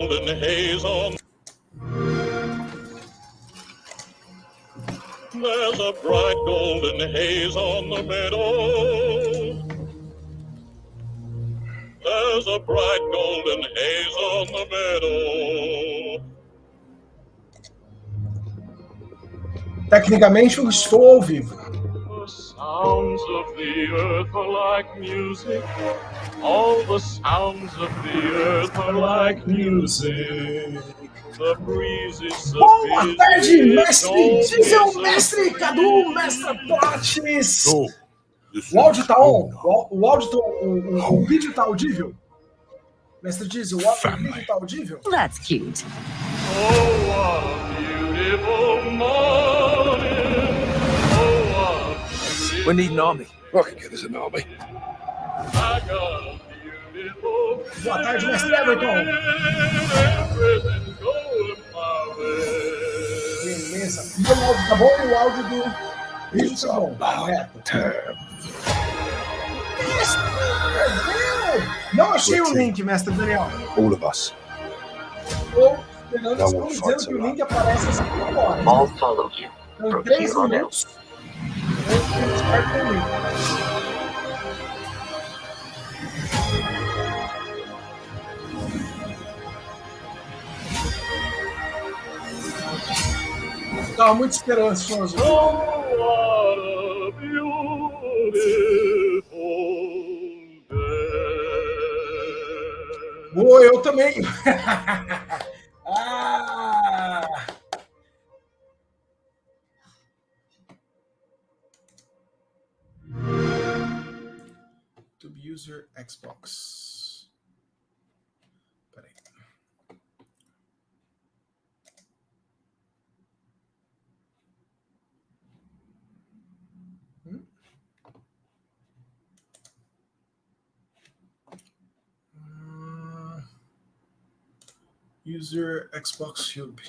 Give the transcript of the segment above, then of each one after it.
golden haze on. There's a bright golden haze on the meadow. There's a bright golden haze on the meadow. Tecnicamente eu estou ao vivo. The sounds of the earth are like music. All the sounds of the earth are like music. The breezes of Boa tarde, mestre Diesel, mestre Cadu, mestre Plates. O áudio tá on? O áudio tá, o vídeo tá audível? Mestre Diesel, o vídeo tá audível? That's cute. Oh, what a beautiful morning. Oh, what a beautiful. We need an army. I can get us an army. I got a beautiful. Boa tarde, mestre Everton. Everything's going my way. Beleza. E o áudio tá bom e o áudio do vídeo tá bom, correto? Não achei o link, mestre Daniel. All of us. Ou, Fernando, estão dizendo que o link aparece às 5 horas. I'll follow you. Então, em 3 minutos, eu desperto o link. Estava muito esperançoso. Oh, what a beautiful day. Oh, eu também. Ah! YouTube user XBOX. Peraí. User Xbox Hub.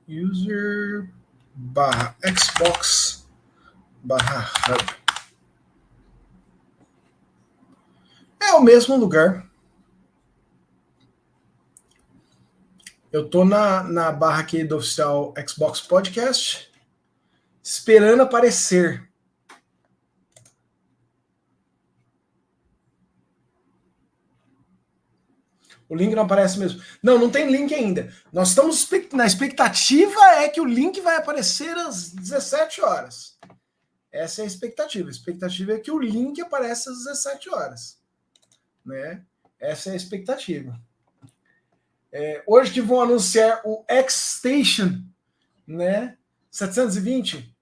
User barra Xbox barra Hub. É o mesmo lugar. Eu tô na barra aqui do oficial Xbox Podcast, esperando aparecer. O link não aparece mesmo. Não tem link ainda. Nós estamos na expectativa é que o link vai aparecer às 17 horas. Essa é a expectativa. A expectativa é que o link apareça às 17 horas. Né? Essa é a expectativa. Hoje que vão anunciar o X-Station, né? 720.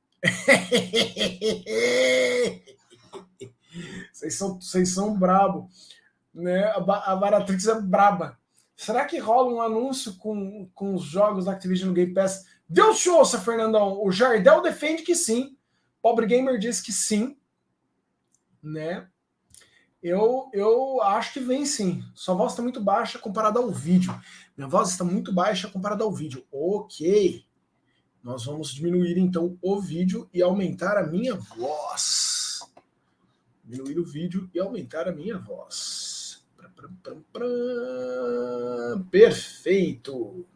Vocês são brabo. Né? A Baratrix é braba. Será que rola um anúncio com os jogos da Activision no Game Pass? Deus te ouça, Fernandão. O Jardel defende que sim. Pobre Gamer diz que sim. Né? Eu acho que vem sim. Sua voz está muito baixa comparada ao vídeo. Minha voz está muito baixa comparada ao vídeo. Ok. Nós vamos diminuir então o vídeo e aumentar a minha voz. Diminuir o vídeo e aumentar a minha voz. Perfeito.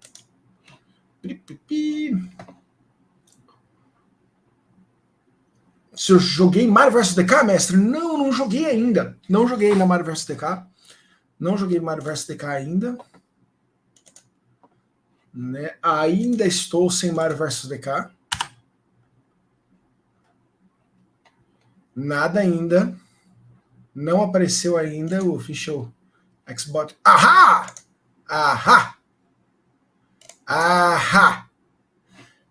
Se eu joguei Mario vs DK, mestre? Não joguei ainda. Não joguei na Mario vs DK. Não joguei Mario vs DK ainda. Né? Ainda estou sem Mario vs DK. Nada ainda. Não apareceu ainda o official Xbox. Ahá! Ahá! Ahá!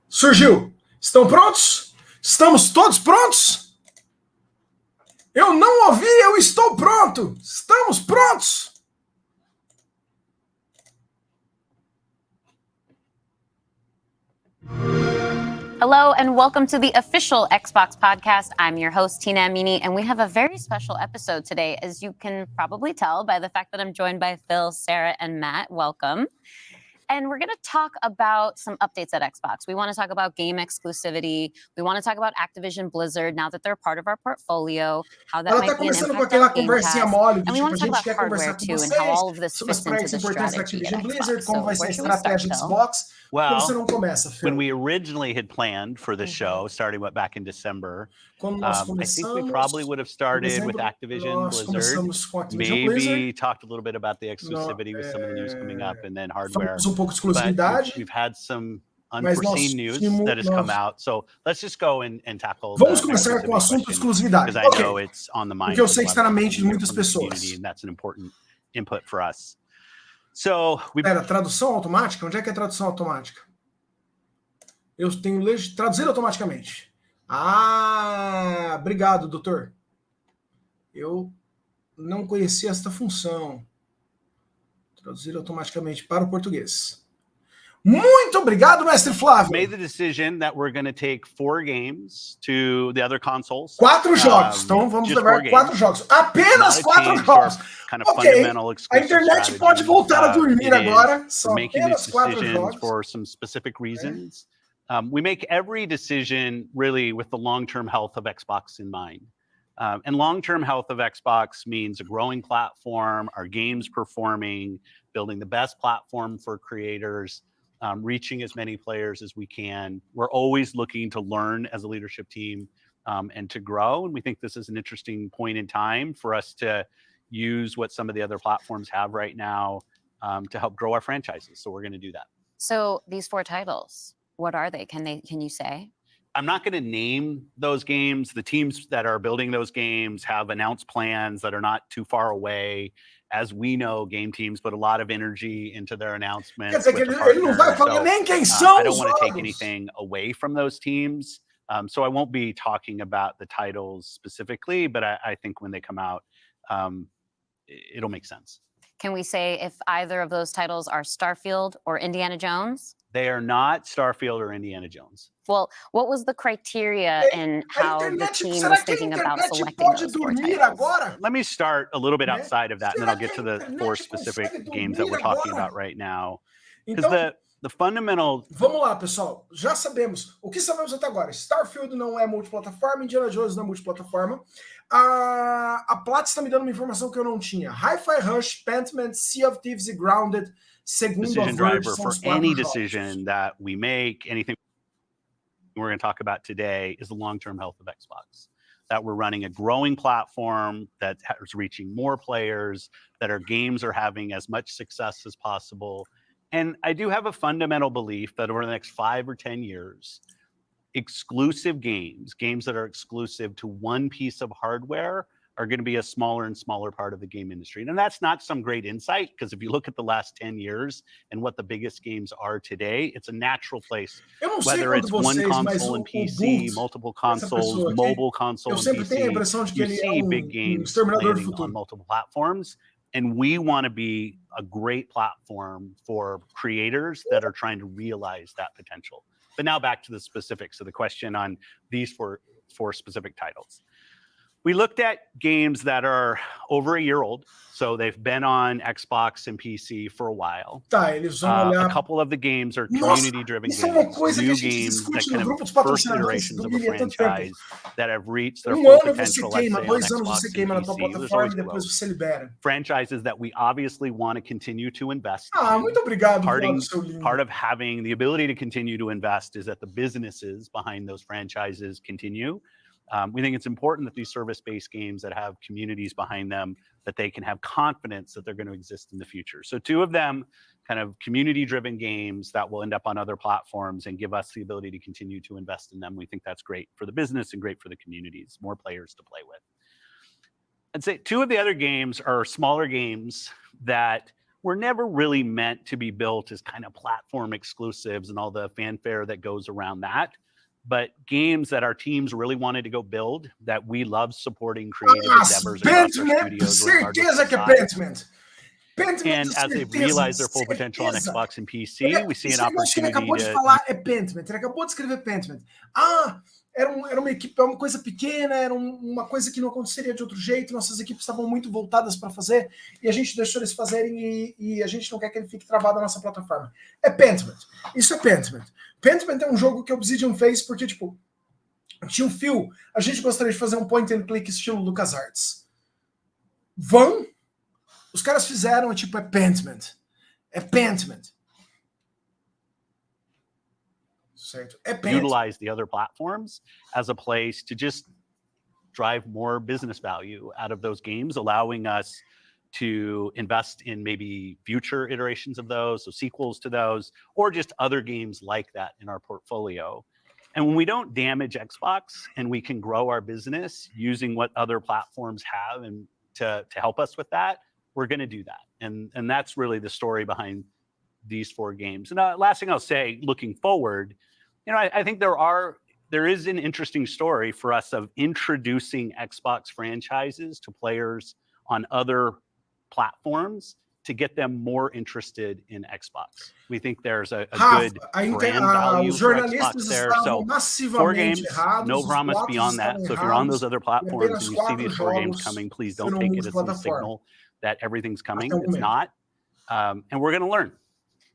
Surgiu! Estão prontos? Estamos todos prontos? Eu não ouvi, eu estou pronto! Estamos prontos! Hello and welcome to the official Xbox podcast. I'm your host, Tina Amini, and we have a very special episode today, as you can probably tell by the fact that I'm joined by Phil, Sarah, and Matt. Welcome. and we're going to talk about some updates at Xbox. We want to talk about game exclusivity. We want to talk about Activision Blizzard now that they're part of our portfolio, how that Ela might tá be an começando com impact aquela on Game conversinha Pass. mole, do And we tipo, want a to talk gente about quer hardware conversar com too and how vocês all of this sobre as fits into partes the importantes da strategy at Activision Blizzard, Xbox. como So vai ser a where should we start, estratégia Phil? Xbox. Por que você Well, não começa, Phil? when we originally had planned for the show, starting back in December, Quando nós I think we começamos, probably would have por started with exemplo, Activision nós Blizzard, começamos com Activision Blizzard, maybe talked a little bit about the exclusivity with some of the news coming up, and then hardware. falamos um pouco de But exclusividade, we've had some mas nós unforeseen news tínhamos... that has come out. So let's just go and tackle Vamos the começar com o assunto question, exclusividade. because I Ok, know it's on the mind porque eu of a sei que lot está na of mente de people muitas from the pessoas. community, and that's an important input for us. So we Pera, tradução automática? Onde é que é tradução automática? Eu tenho traduzir automaticamente. Ah, obrigado, doutor. Eu não conhecia esta função. Traduzir automaticamente para o português. Muito obrigado, mestre Flávio. made the decision that we're going to take 4 games to the other consoles. 4 jogos. Então vamos just levar 4 4 jogos. Apenas Not a 4 change to our jogos. kind of Ok. fundamental A exclusive internet strategy. pode voltar a dormir It is. agora. We're São making apenas these 4 decisions jogos. for some specific reasons. We make every decision really with the long-term health of Xbox in mind. And long-term health of Xbox means a growing platform, our games performing, building the best platform for creators, reaching as many players as we can. We're always looking to learn as a leadership team and to grow. And we think this is an interesting point in time for us to use what some of the other platforms have right now to help grow our franchises. So we're going to do that. So these 4 titles, what are they? Can you say? I'm not going to name those games. The teams that are building those games have announced plans that are not too far away. As we know, game teams put a lot of energy into their announcements. Quer dizer que ele não vai falar nem quem I são don't os want to take jogos. anything away from those teams. So I won't be talking about the titles specifically, but I think when they come out, it'll make sense. Can we say if either of those titles are Starfield or Indiana Jones? They are not Starfield or Indiana Jones. Well, what was the criteria in how the team será was que a thinking about internet selecting pode those 4 dormir titles? agora? Let me start a little bit Né? outside of that, and then Será I'll get que to a the internet 4 consegue specific games that we're dormir talking agora? about right now. Então, Because the fundamental... vamos lá, pessoal. Já sabemos. O que sabemos até agora? Starfield não é multiplataforma, Indiana Jones não é multiplataforma. A Platts está me dando uma informação que eu não tinha. Hi-Fi Rush, Pentiment, Sea of Thieves e Grounded, segundo a decision Verge, driver são for os 4 any jogos. decision that we make, anything we're going to talk about today is the long-term health of Xbox. That we're running a growing platform that is reaching more players, that our games are having as much success as possible. And I do have a fundamental belief that over the next 5 or 10 years, exclusive games that are exclusive to one piece of hardware are going to be a smaller and smaller part of the game industry. And that's not some great insight, because if you look at the last 10 years and what the biggest games are today, it's a natural place. Eu não sei Whether it's quanto one vocês, mas console o and PC, Booth, multiple essa pessoa consoles, aqui, mobile console eu and sempre tenho a PC, impressão de que you ele é see big games exterminador do landing on futuro. multiple platforms. And we want to be a great platform for creators that are trying to realize that potential. But now back to the specifics of the question on these four specific titles. We looked at games that are over a year old, so they've been on Xbox and PC for a while. Tá, eles vão olhar. A couple of the games are Nossa, community-driven isso é uma games, coisa que new a gente games that discute kind no of grupo dos first patrocinadores iterations do of a Mini há tanto tempo. franchise that have reached their full Ano você potential, let's queima, say, on 2 anos Xbox você and queima na tua PC. There's plataforma always e depois growth. você libera. Franchises that we obviously want to continue to invest Ah, in. muito obrigado, Flávio, seu lindo. Part of having the ability to continue to invest is that the businesses behind those franchises continue. We think it's important that these service-based games that have communities behind them, that they can have confidence that they're going to exist in the future. So 2 of them, kind of community-driven games that will end up on other platforms and give us the ability to continue to invest in them. We think that's great for the business and great for the communities, more players to play with. I'd say 2 of the other games are smaller games that were never really meant to be built as kind of platform exclusives and all the fanfare that goes around that. But games that our teams really wanted to go build, that we love supporting creative endeavors across our studios. Certeza que é Pentiment. And as they've realized their full potential on Xbox and PC, we see an opportunity Ele acabou de to... falar é Pentiment. Ele acabou de escrever Pentiment. Ah, era uma equipe, uma coisa pequena, era uma coisa que não aconteceria de outro jeito, nossas equipes estavam muito voltadas para fazer, e a gente deixou eles fazerem, e a gente não quer que ele fique travado na nossa plataforma. É Pentiment. Isso é Pentiment. Pentiment é um jogo que a Obsidian fez porque, tipo, tinha um fio, a gente gostaria de fazer um point and click estilo LucasArts. Vão, os caras fizeram, tipo, é Pentiment. É Pentiment. Certo. É Pentiment. Utilize the other platforms as a place to just drive more business value out of those games, allowing us to invest in maybe future iterations of those, so sequels to those, or just other games like that in our portfolio. And when we don't damage Xbox and we can grow our business using what other platforms have and to help us with that, we're going to do that. And that's really the story behind these 4 games. And last thing I'll say, looking forward, you know, I think there is an interesting story for us of introducing Xbox franchises to players on other platforms to get them more interested in Xbox. We think there's a good brand value for Xbox there. So 4 games, no promise beyond that. So if you're on those other platforms and you see these 4 games coming, please don't take it as some signal that everything's coming. It's not. And we're going to learn.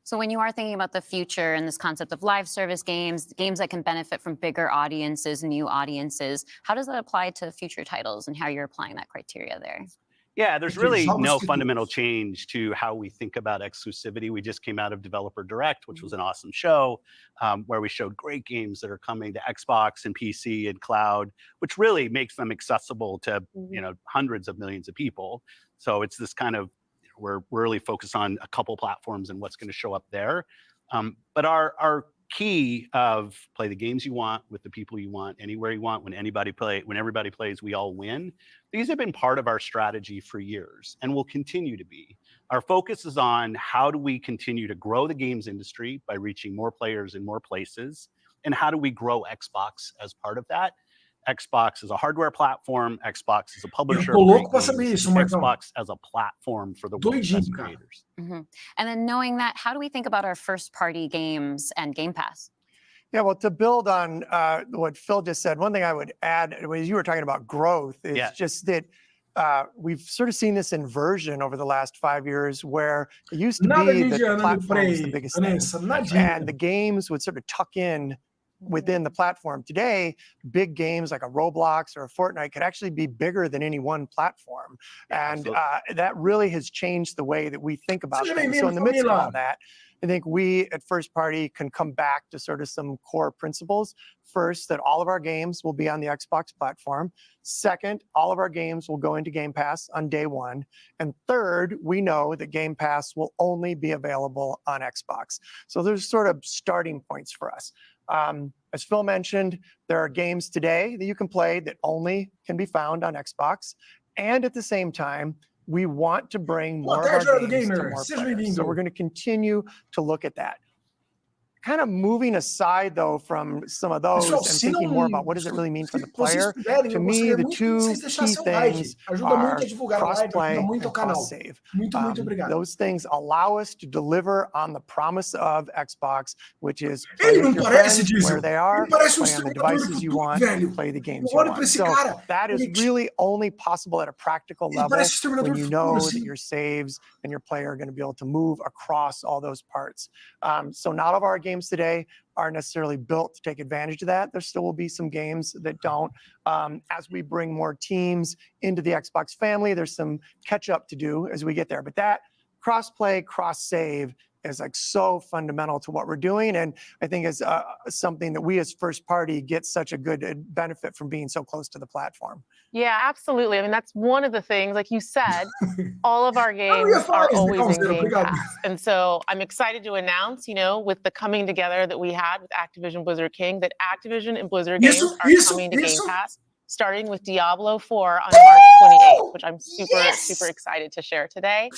So when you are thinking about the future and this concept of live service games, games that can benefit from bigger audiences, new audiences, how does that apply to future titles and how you're applying that criteria there? Yeah, there's really no fundamental change to how we think about exclusivity. We just came out of Developer Direct, which was an awesome show where we showed great games that are coming to Xbox and PC and cloud, which really makes them accessible to hundreds of millions of people. So it's this kind of, we're really focused on a couple platforms and what's going to show up there. But our key of play the games you want with the people you want, anywhere you want, when everybody plays, we all win. These have been part of our strategy for years and will continue to be. Our focus is on how do we continue to grow the games industry by reaching more players in more places, and how do we grow Xbox as part of that. Xbox is a hardware platform. Xbox is a publisher. Xbox as a platform for the world's best creators. Mm-hmm. And then knowing that, how do we think about our first-party games and Game Pass? Yeah, well, to build on what Phil just said, one thing I would add, as you were talking about growth, is just that we've sort of seen this inversion over the last 5 years where it used to be that the platform was the biggest thing, and the games would sort of tuck in within the platform. Today, big games like a Roblox or a Fortnite could actually be bigger than any one platform. And that really has changed the way that we think about things. So in the midst of all that, I think we at First Party can come back to sort of some core principles. First, that all of our games will be on the Xbox platform. Second, all of our games will go into Game Pass on day 1. And third, we know that Game Pass will only be available on Xbox. So there's sort of starting points for us. As Phil mentioned, there are games today that you can play that only can be found on Xbox. And at the same time, we want to bring more of our games to more players. So we're going to continue to look at that. Kind of moving aside, though, from some of those and thinking more about what does it really mean for the player, to me, the 2 key things are cross-play and cross-save. Those things allow us to deliver on the promise of Xbox, which is play with your friends where they are, play on the devices you want, play the games you want. So that is really only possible at a practical level when you know that your saves and your player are going to be able to move across all those parts. So not all of our games today are necessarily built to take advantage of that. There still will be some games that don't. As we bring more teams into the Xbox family, there's some catch up to do as we get there. But that cross-play, cross-save is like so fundamental to what we're doing. And I think is something that we as First Party get such a good benefit from being so close to the platform. Yeah, absolutely. I mean, that's one of the things, like you said, all of our games are always in Game Pass. And so I'm excited to announce, with the coming together that we had with Activision Blizzard King, that Activision and Blizzard games are coming to Game Pass, starting with Diablo 4 on March 28th, which I'm super excited to share today.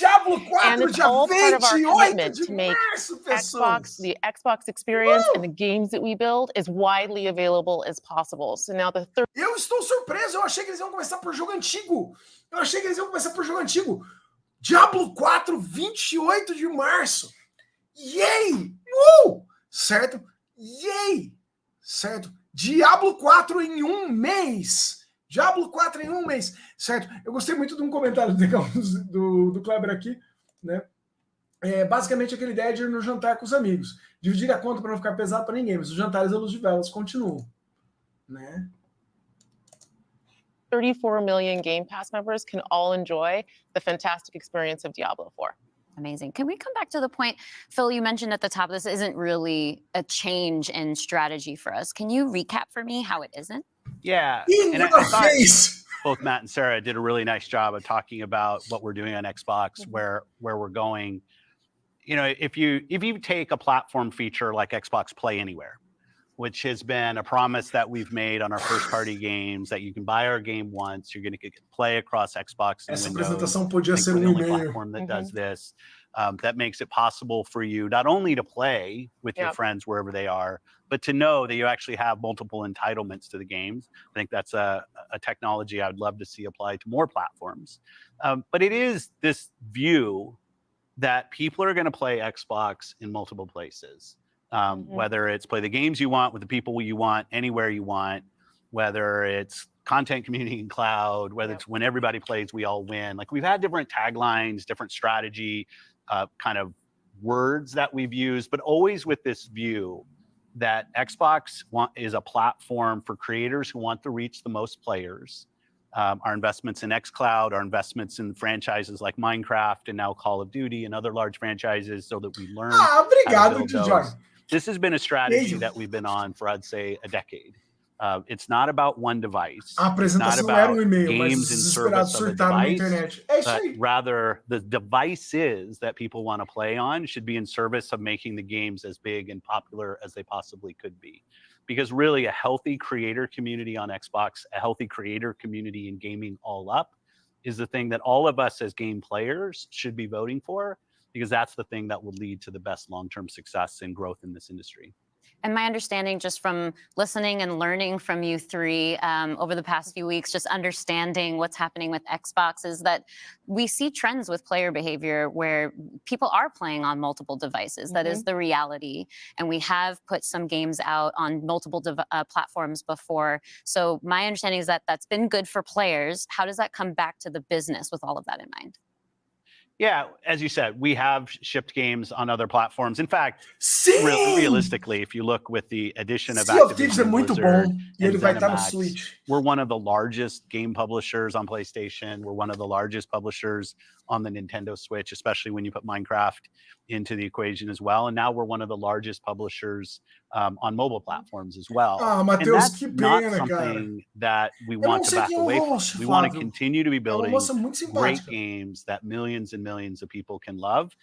And it's all part of our commitment to make Xbox, the Xbox experience and the games that we build as widely available as possible. So now the third... Eu estou surpreso, eu achei que eles iam começar por jogo antigo. Diablo 4, 28 de março. Yay! Certo? Yay! Certo? Diablo 4 em um mês. Diablo 4 em um mês. Certo? Eu gostei muito de um comentário do Kleber aqui, né? Basicamente aquela ideia de ir no jantar com os amigos. Dividir a conta para não ficar pesado para ninguém, mas os jantares à luz de velas continuam. Né? 34 million Game Pass members can all enjoy the fantastic experience of Diablo 4. Amazing. Can we come back to the point, Phil, you mentioned at the top, this isn't really a change in strategy for us. Can you recap for me how it isn't? Yeah. And I thought both Matt and Sarah did a really nice job of talking about what we're doing on Xbox, where we're going. You know, if you take a platform feature like Xbox Play Anywhere, which has been a promise that we've made on our first-party games, that you can buy our game once, you're going to play across Xbox and Essa Windows. apresentação podia ser the only e-mail. platform that does this. That makes it possible for you not only to play with your friends wherever they are, but to know that you actually have multiple entitlements to the games. I think that's a technology I'd love to see applied to more platforms. But it is this view that people are going to play Xbox in multiple places. Whether it's play the games you want with the people you want, anywhere you want, whether it's content, community, and cloud, whether it's when everybody plays, we all win. Like we've had different taglines, different strategy, kind of words that we've used, but always with this view that Xbox is a platform for creators who want to reach the most players. Our investments in xCloud, our investments in franchises like Minecraft and now Call of Duty and other large franchises so that we learn how to build those. This has been a strategy that we've been on for, I'd say, a decade. It's not about one device. It's not about games in service of a device, but rather the devices that people want to play on should be in service of making the games as big and popular as they possibly could be. Because really a healthy creator community on Xbox, a healthy creator community in gaming all up is the thing that all of us as game players should be voting for, because that's the thing that will lead to the best long-term success and growth in this industry. And my understanding just from listening and learning from you three over the past few weeks, just understanding what's happening with Xbox is that we see trends with player behavior where people are playing on multiple devices. That is the reality. And we have put some games out on multiple platforms before. So my understanding is that that's been good for players. How does that come back to the business with all of that in mind? Yeah, as you said, we have shipped games on other platforms. In fact, realistically, if you look with the addition of Activision Blizzard and ZeniMax, we're one of the largest game publishers on PlayStation. We're one of the largest publishers on the Nintendo Switch, especially when you put Minecraft into the equation as well. And now we're one of the largest publishers on mobile platforms as well. And that's not something that we want to back away from. We want to continue to be building great games that millions and millions of people can love,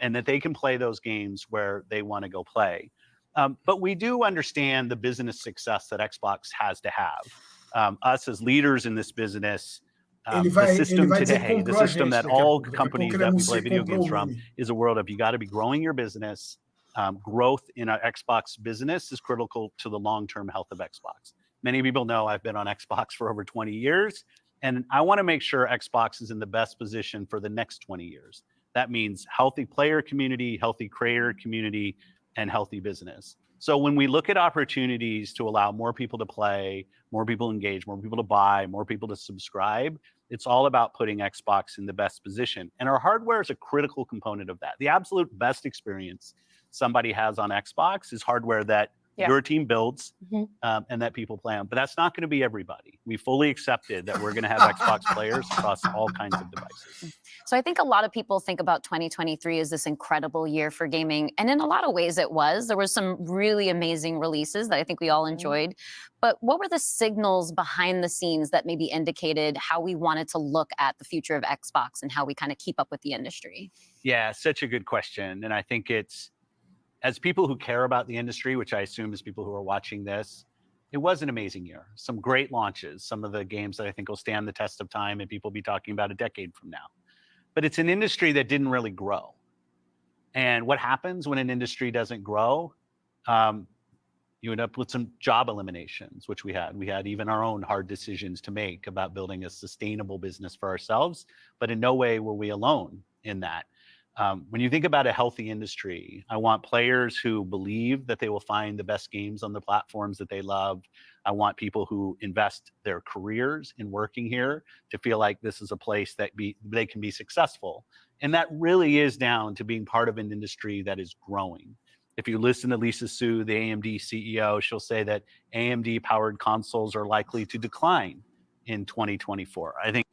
and that they can play those games where they want to go play. But we do understand the business success that Xbox has to have. Us as leaders in this business, the system today, the system that all companies that we play video games from, is a world of you got to be growing your business. Growth in our Xbox business is critical to the long-term health of Xbox. Many people know I've been on Xbox for over 20 years, and I want to make sure Xbox is in the best position for the next 20 years. That means healthy player community, healthy creator community, and healthy business. So when we look at opportunities to allow more people to play, more people engage, more people to buy, more people to subscribe, it's all about putting Xbox in the best position. And our hardware is a critical component of that. The absolute best experience somebody has on Xbox is hardware that your team builds and that people play on. But that's not going to be everybody. We fully accepted that we're going to have Xbox players across all kinds of devices. So I think a lot of people think about 2023 as this incredible year for gaming. And in a lot of ways it was. There were some really amazing releases that I think we all enjoyed. But what were the signals behind the scenes that maybe indicated how we wanted to look at the future of Xbox and how we kind of keep up with the industry? Yeah, such a good question. And I think it's, as people who care about the industry, which I assume is people who are watching this, it was an amazing year. Some great launches, some of the games that I think will stand the test of time and people will be talking about a decade from now. But it's an industry that didn't really grow. And what happens when an industry doesn't grow? You end up with some job eliminations, which we had. We had even our own hard decisions to make about building a sustainable business for ourselves, but in no way were we alone in that. When you think about a healthy industry, I want players who believe that they will find the best games on the platforms that they love. I want people who invest their careers in working here to feel like this is a place that they can be successful. And that really is down to being part of an industry that is growing. If you listen to Lisa Su, the AMD CEO, she'll say that AMD-powered consoles are likely to decline in 2024. I think.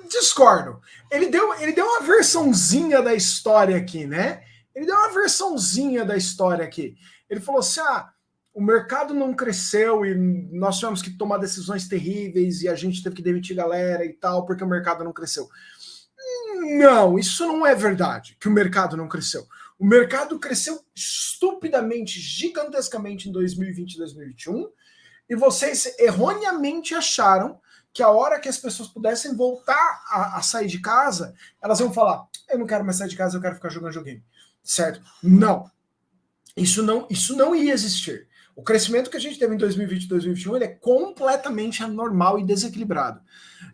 Discordo. Ele deu uma versãozinha da história aqui, né? Ele deu uma versãozinha da história aqui. Ele falou assim, o mercado não cresceu e nós tivemos que tomar decisões terríveis e a gente teve que demitir galera e tal, porque o mercado não cresceu. Não, isso não é verdade, que o mercado não cresceu. O mercado cresceu estupidamente, gigantescamente em 2020 e 2021, e vocês erroneamente acharam que a hora que as pessoas pudessem voltar a sair de casa, elas iam falar, eu não quero mais sair de casa, eu quero ficar jogando videogame. Certo? Não. Isso não ia existir. O crescimento que a gente teve em 2020 e 2021 ele é completamente anormal e desequilibrado.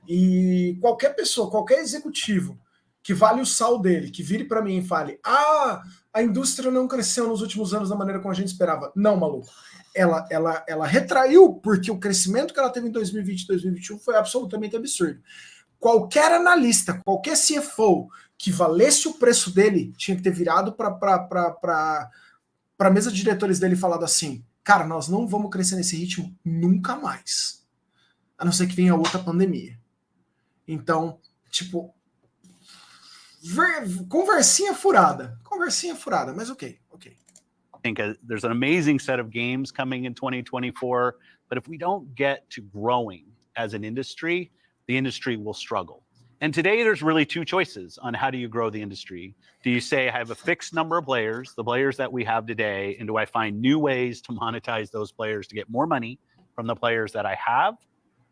E qualquer pessoa, qualquer executivo que vale o sal dele, que vire para mim e fale, a indústria não cresceu nos últimos anos da maneira como a gente esperava. Não, maluco. Ela retraiu porque o crescimento que ela teve em 2020 e 2021 foi absolutamente absurdo. Qualquer analista, qualquer CFO que valesse o preço dele tinha que ter virado para a mesa de diretores dele e falado assim, cara, nós não vamos crescer nesse ritmo nunca mais. A não ser que venha outra pandemia. Então, tipo, conversinha furada, mas ok. I think there's an amazing set of games coming in 2024, but if we don't get to growing as an industry, the industry will struggle. And today there's really two choices on how do you grow the industry. Do you say I have a fixed number of players, the players that we have today, and do I find new ways to monetize those players to get more money from the players that I have?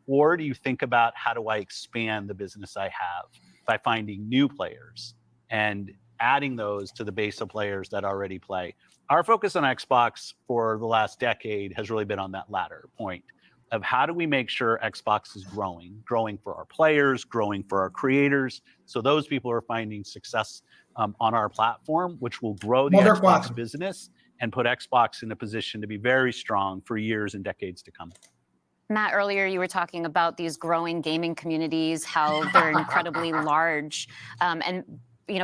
Or do you think about how do I expand the business I have by finding new players and adding those to the base of players that already play? Our focus on Xbox for the last decade has really been on that latter point of how do we make sure Xbox is growing for our players, growing for our creators, so those people are finding success on our platform, which will grow the Xbox business and put Xbox in a position to be very strong for years and decades to come. Matt, earlier you were talking about these growing gaming communities, how they're incredibly large, and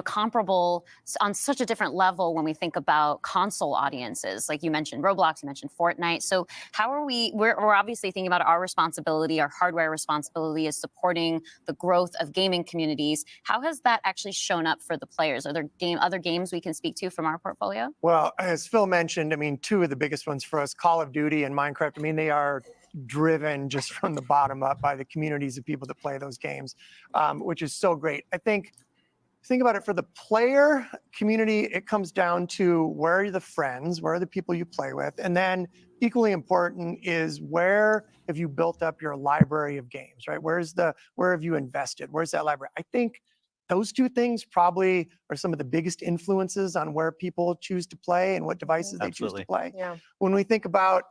comparable on such a different level when we think about console audiences. Like you mentioned Roblox, you mentioned Fortnite. So how are we're obviously thinking about our responsibility, our hardware responsibility is supporting the growth of gaming communities. How has that actually shown up for the players? Are there other games we can speak to from our portfolio? Well, as Phil mentioned, I mean, two of the biggest ones for us, Call of Duty and Minecraft, I mean, they are driven just from the bottom up by the communities of people that play those games, which is so great. I think about it for the player community, it comes down to where are the friends, where are the people you play with, and then equally important is where have you built up your library of games, right? Where have you invested? Where's that library? I think those two things probably are some of the biggest influences on where people choose to play and what devices they choose to play. Yeah. When we think about,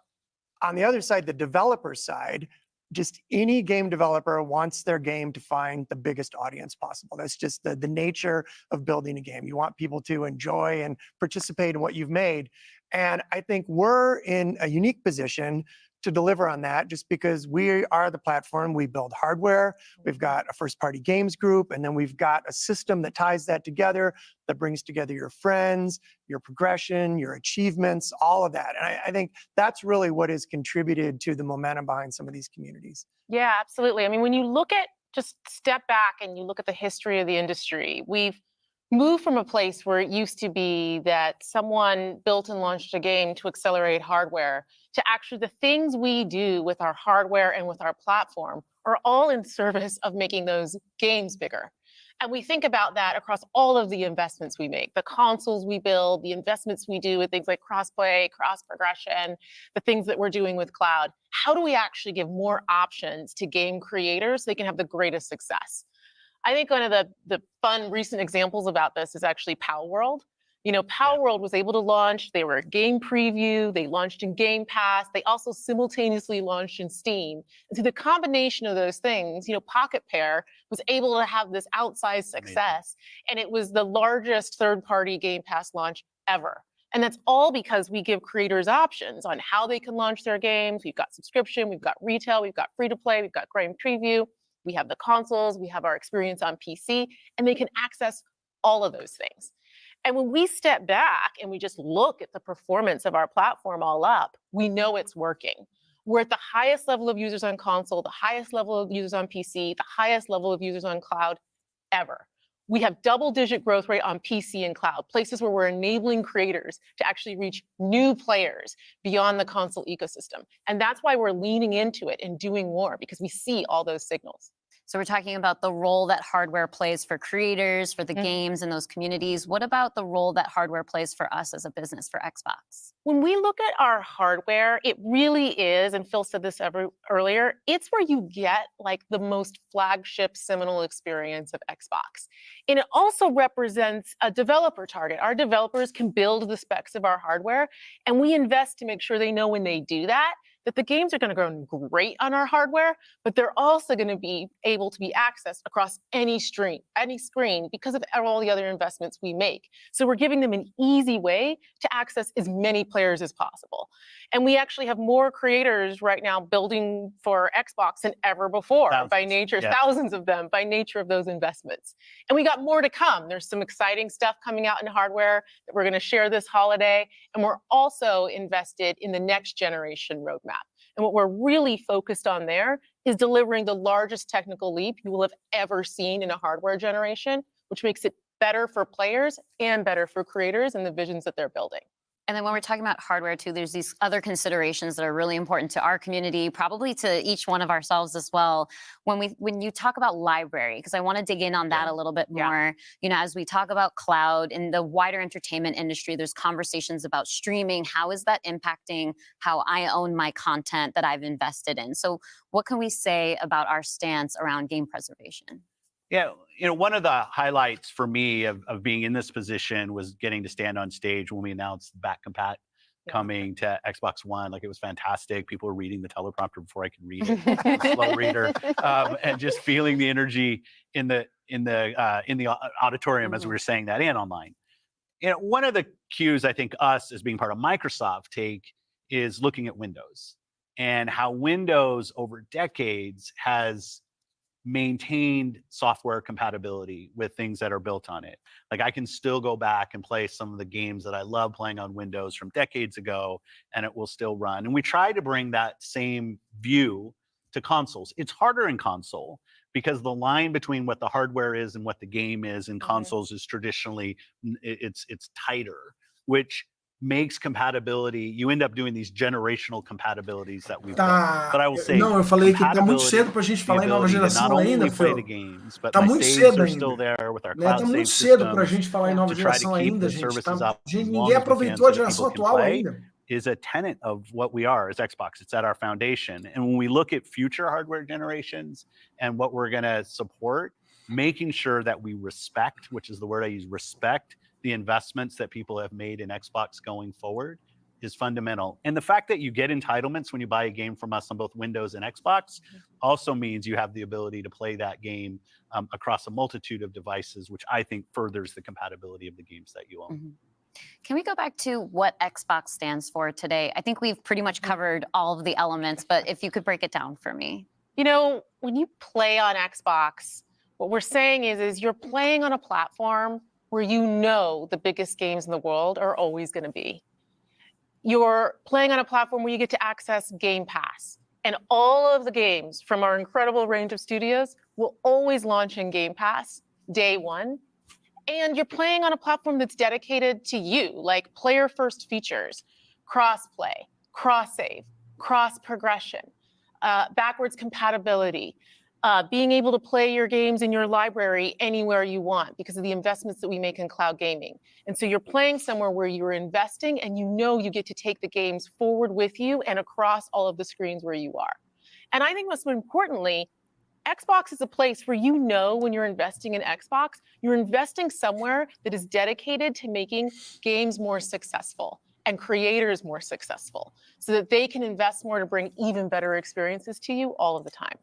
on the other side, the developer side, just any game developer wants their game to find the biggest audience possible. That's just the nature of building a game. You want people to enjoy and participate in what you've made. And I think we're in a unique position to deliver on that just because we are the platform. We build hardware, we've got a first-party games group, and then we've got a system that ties that together, that brings together your friends, your progression, your achievements, all of that. And I think that's really what has contributed to the momentum behind some of these communities. Yeah, absolutely. I mean, when you look at, just step back and you look at the history of the industry, we've moved from a place where it used to be that someone built and launched a game to accelerate hardware to actually the things we do with our hardware and with our platform are all in service of making those games bigger. And we think about that across all of the investments we make, the consoles we build, the investments we do with things like crossplay, cross progression, the things that we're doing with cloud. How do we actually give more options to game creators so they can have the greatest success? I think one of the fun recent examples about this is actually Pal World. You know, Power World was able to launch. They were a game preview. They launched in Game Pass. They also simultaneously launched in Steam. And through the combination of those things, you know, Pocket Pair was able to have this outsized success. And it was the largest third-party Game Pass launch ever. And that's all because we give creators options on how they can launch their games. We've got subscription, we've got retail, we've got free-to-play, we've got game preview. We have the consoles, we have our experience on PC, and they can access all of those things. And when we step back and we just look at the performance of our platform all up, we know it's working. We're at the highest level of users on console, the highest level of users on PC, the highest level of users on cloud ever. We have double-digit growth rate on PC and cloud, places where we're enabling creators to actually reach new players beyond the console ecosystem. And that's why we're leaning into it and doing more, because we see all those signals. So we're talking about the role that hardware plays for creators, for the games and those communities. What about the role that hardware plays for us as a business, for Xbox? When we look at our hardware, it really is, and Phil said this earlier, it's where you get like the most flagship seminal experience of Xbox. And it also represents a developer target. Our developers can build the specs of our hardware, and we invest to make sure they know when they do that, that the games are going to run great on our hardware, but they're also going to be able to be accessed across any screen because of all the other investments we make. So we're giving them an easy way to access as many players as possible. And we actually have more creators right now building for Xbox than ever before, by nature, thousands of them, by nature of those investments. And we got more to come. There's some exciting stuff coming out in hardware that we're going to share this holiday. And we're also invested in the next generation roadmap. And what we're really focused on there is delivering the largest technical leap you will have ever seen in a hardware generation, which makes it better for players and better for creators and the visions that they're building. And then when we're talking about hardware too, there's these other considerations that are really important to our community, probably to each one of ourselves as well. When you talk about library, because I want to dig in on that a little bit more. You know, as we talk about cloud in the wider entertainment industry, there's conversations about streaming. How is that impacting how I own my content that I've invested in? So what can we say about our stance around game preservation? Yeah, you know, one of the highlights for me of being in this position was getting to stand on stage when we announced back compat coming to Xbox One. Like, it was fantastic. People were reading the teleprompter before I could read it. Slow reader, and just feeling the energy in the auditorium as we were saying that, and online. You know, one of the cues I think us as being part of Microsoft take is looking at Windows and how Windows over decades has maintained software compatibility with things that are built on it. Like, I can still go back and play some of the games that I love playing on Windows from decades ago, and it will still run. And we try to bring that same view to consoles. It's harder in console because the line between what the hardware is and what the game is in consoles is traditionally, it's tighter, which makes compatibility, you end up doing these generational compatibilities that we've done. But I will say, não, eu falei que tá muito cedo pra gente falar em nova geração ainda, Phil. Tá muito cedo ainda. Tá muito cedo pra gente falar em nova geração ainda, gente. Ninguém aproveitou a geração atual ainda. Is a tenet of what we are as Xbox. It's at our foundation. And when we look at future hardware generations and what we're going to support, making sure that we respect, which is the word I use, respect the investments that people have made in Xbox going forward is fundamental. And the fact that you get entitlements when you buy a game from us on both Windows and Xbox also means you have the ability to play that game across a multitude of devices, which I think furthers the compatibility of the games that you own. Can we go back to what Xbox stands for today? I think we've pretty much covered all of the elements, but if you could break it down for me. You know, when you play on Xbox, what we're saying is you're playing on a platform where you know the biggest games in the world are always going to be. You're playing on a platform where you get to access Game Pass. And all of the games from our incredible range of studios will always launch in Game Pass day one. And you're playing on a platform that's dedicated to you, like player-first features, cross-play, cross-save, cross-progression, backwards compatibility, being able to play your games in your library anywhere you want because of the investments that we make in cloud gaming. And so you're playing somewhere where you're investing and you know you get to take the games forward with you and across all of the screens where you are. And I think most importantly, Xbox is a place where you know when you're investing in Xbox, you're investing somewhere that is dedicated to making games more successful and creators more successful so that they can invest more to bring even better experiences to you all of the time.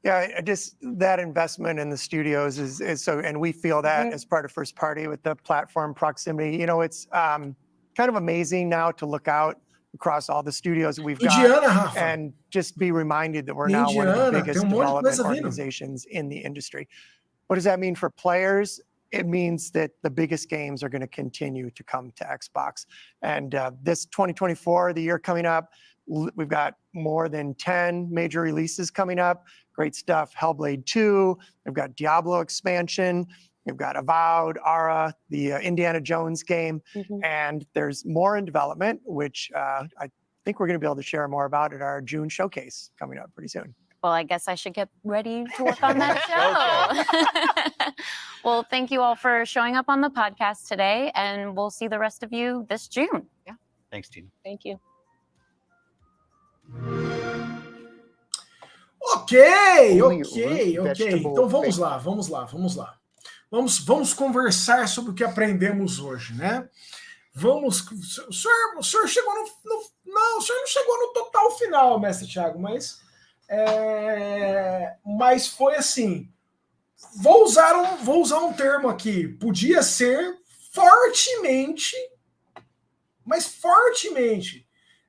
Yeah, just that investment in the studios is so, and we feel that as part of first party with the platform proximity. You know, it's kind of amazing now to look out across all the studios that we've got and just be reminded that we're now one of the biggest development organizations in the industry. What does that mean for players? It means that the biggest games are going to continue to come to Xbox. And this 2024, the year coming up, we've got more than 10 major releases coming up. Great stuff. Hellblade 2. We've got Diablo expansion. We've got Avowed, Ara, the Indiana Jones game. And there's more in development, which I think we're going to be able to share more about at our June showcase coming up pretty soon. Well, I guess I should get ready to work on that show. Well, thank you all for showing up on the podcast today, and we'll see the rest of you this June. Yeah. Thanks, Tina. Thank you. Ok. Então vamos lá. Vamos conversar sobre o que aprendemos hoje, né? O senhor chegou não, o senhor não chegou no total final, mestre Thiago, mas foi assim. Vou usar um termo aqui. Podia ser fortemente,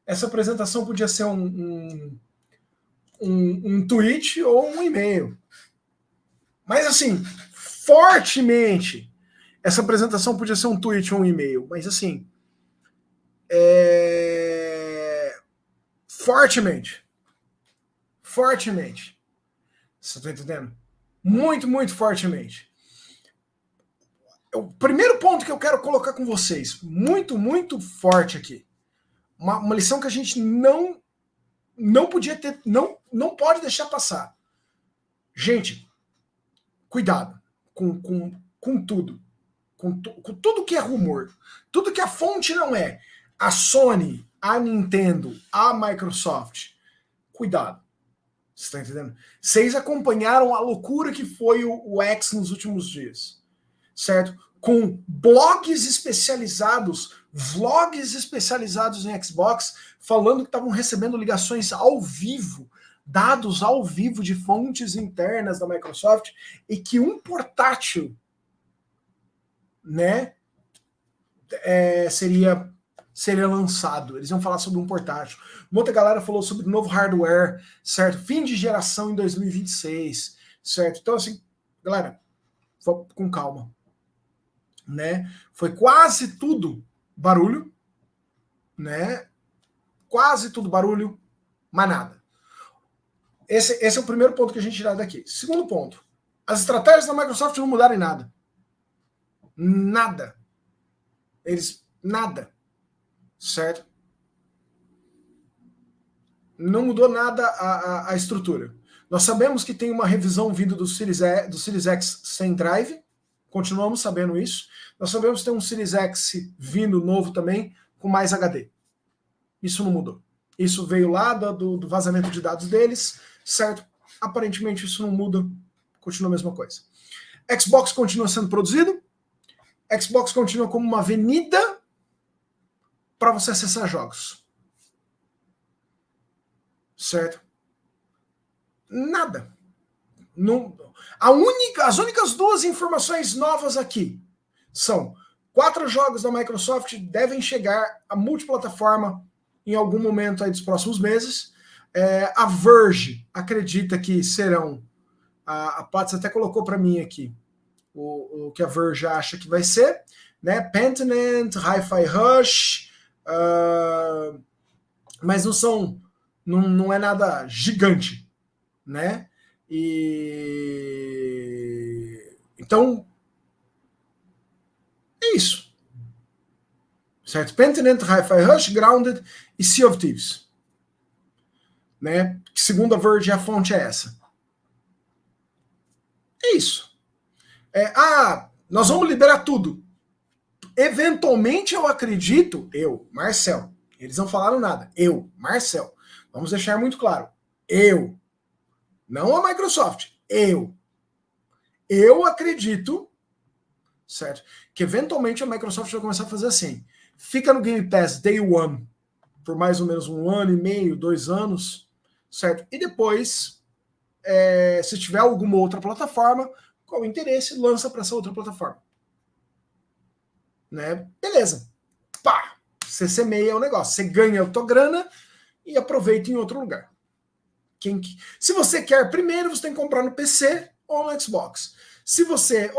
essa apresentação podia ser um tweet ou um e-mail. Mas assim, fortemente, essa apresentação podia ser um tweet ou um e-mail. Mas assim, fortemente. Você tá entendendo? Muito fortemente. O primeiro ponto que eu quero colocar com vocês, muito forte aqui. Uma lição que a gente não podia ter, não pode deixar passar. Gente, cuidado com tudo. Com tudo que é rumor. Tudo que a fonte não é. A Sony, a Nintendo, a Microsoft. Cuidado. Você está entendendo? Vocês acompanharam a loucura que foi o X nos últimos dias. Certo? Com blogs especializados, vlogs especializados em Xbox, falando que estavam recebendo ligações ao vivo, dados ao vivo de fontes internas da Microsoft, e que um portátil, né, seria lançado. Eles iam falar sobre um portátil. Muita galera falou sobre novo hardware, certo? Fim de geração em 2026, certo? Então, assim, galera, com calma, né? Foi quase tudo barulho, né? Quase tudo barulho, mas nada. Esse é o primeiro ponto que a gente tirar daqui. Segundo ponto, as estratégias da Microsoft não mudaram em nada. Nada. Nada. Certo? Não mudou nada a estrutura. Nós sabemos que tem uma revisão vindo do Series X sem drive. Continuamos sabendo isso. Nós sabemos que tem um Series X vindo novo também, com mais HD. Isso não mudou. Isso veio lá do vazamento de dados deles, certo? Aparentemente isso não muda, continua a mesma coisa. Xbox continua sendo produzido. Xbox continua como uma avenida para você acessar jogos. Certo? Nada. Não, as únicas duas informações novas aqui são 4 jogos da Microsoft devem chegar a multiplataforma em algum momento aí dos próximos meses. A Verge acredita que serão, a Patz até colocou para mim aqui o que a Verge acha que vai ser, né? Pentiment, Hi-Fi Rush, mas não é nada gigante, né? Então é isso, certo? Pentiment, Hi-Fi Rush, Grounded e Sea of Thieves, né? Que segundo a Verge a fonte é essa. É isso. Nós vamos liberar tudo. Eventualmente eu acredito, Marcel, eles não falaram nada, Marcel, vamos deixar muito claro, Não a Microsoft, eu acredito, certo, que eventualmente a Microsoft vai começar a fazer assim, fica no Game Pass Day One, por mais ou menos 1 ano e meio, 2 anos, certo, e depois, se tiver alguma outra plataforma, qual o interesse, lança para essa outra plataforma. Né? Beleza. Pá! Você semeia o negócio, você ganha a tua grana e aproveita em outro lugar. Se você quer primeiro, você tem que comprar no PC ou no Xbox. Se você